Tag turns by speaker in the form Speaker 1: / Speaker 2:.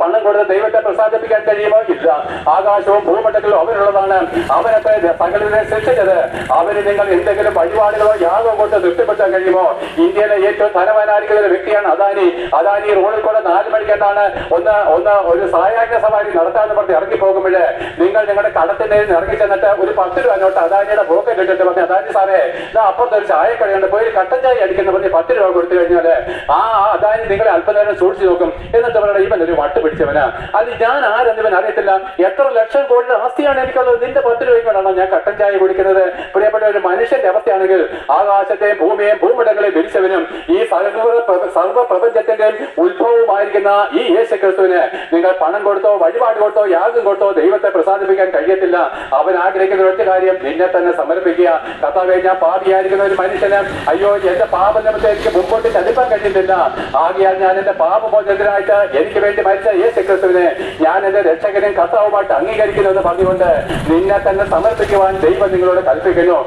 Speaker 1: പണം കൊടുത്ത് ദൈവത്തെ പ്രസാദിപ്പിക്കാൻ കഴിയുമോ? ഇല്ല. ആകാശവും ഭൂമണ്ഡലങ്ങളും അവനുള്ളതാണ്. അവനൊക്കെ സകലരെ സൃഷ്ടിച്ചത്. അവന് നിങ്ങൾ എന്തെങ്കിലും വഴിപാടുകളോ യാഗോ കൊണ്ട് തൃപ്തിപ്പെടുത്താൻ കഴിയുമോ? ഇന്ത്യയിലെ ഏറ്റവും ധനവാനായിരിക്കുന്ന ഒരു വ്യക്തിയാണ് അദാനി. അദാനി റോഡിൽ കൂടെ 4 മണിക്കെന്താണ് ഒരു സായാഹ്ന സവാരി നടത്താന്ന് പറഞ്ഞ് ഇറങ്ങി പോകുമ്പോഴേ നിങ്ങൾ നിങ്ങളുടെ കടത്തിന്റെ ഇറങ്ങി ചെന്നിട്ട് ഒരു 10 രൂപ നോട്ട് അദാനിയുടെ പോക്കറ്റ് ഇട്ടിട്ട് പറഞ്ഞ് അദാനി സാറേ അപ്പുറത്ത് ഒരു ചായക്കടയുണ്ട്, പോയി ഒരു കട്ടൻ ചായ അടിക്കുന്ന പറഞ്ഞ് 10 രൂപ കൊടുത്തു കഴിഞ്ഞാല് ആ അദാനി നിങ്ങളെ അല്പനേരം സൂക്ഷിച്ചു നോക്കും. എന്നിട്ട് പറയണം ഇവൻ ഒരു വട്ട് പിടിച്ചവനാ, അത് ഞാൻ ആരെന്നിവൻ അറിയത്തില്ല, എത്ര ലക്ഷം കോടിയുടെ ആസ്തിയാണ് എനിക്കുള്ളത്, നിന്റെ 10 രൂപയ്ക്കാണോ ഞാൻ കട്ടൻ ചായ കുടിക്കുന്നത്? പ്രിയപ്പെട്ട ഒരു മനുഷ്യന്റെ അവസ്ഥയാണെങ്കിൽ ആകാശത്തെയും ഭൂമിയെയും ഭൂമണ്ഡലങ്ങളെയും വിരിച്ചവനും ഈ സർവ്വപ്രപഞ്ചത്തിന്റെയും ഉത്ഭവമായിരിക്കുന്ന ഈ യേശുക്രിസ്തുവിന് നിങ്ങൾ പണം കൊടുത്തോ വഴിപാട് കൊടുത്തോ യാഗം കൊടുത്തോ ദൈവത്തെ പ്രസാദിപ്പിക്കാൻ കഴിയത്തില്ല. അവൻ ആഗ്രഹിക്കുന്ന ഒറ്റ കാര്യം നിന്നെ തന്നെ സമർപ്പിക്കുക. കർത്താവേ, ഞാൻ പാപിയായിരിക്കുന്ന ഒരു മനുഷ്യന് അയ്യോ എന്റെ പാപനിമിത്തം എനിക്ക് മുമ്പോട്ട് ചലിപ്പാൻ കഴിയുന്നില്ല, ആകയാൽ ഞാൻ എന്റെ പാപമോചനത്തിനായിട്ട് എനിക്ക് വേണ്ടി മരിച്ച യേശുക്രിസ്തുവിനെ ഞാൻ എന്റെ രക്ഷകനും കർത്താവുമായിട്ട് അംഗീകരിക്കുന്നു എന്ന് പറഞ്ഞുകൊണ്ട് നിന്നെ തന്നെ സമർപ്പിക്കുവാൻ ദൈവം നിങ്ങളോട് കൽപ്പിക്കുന്നു.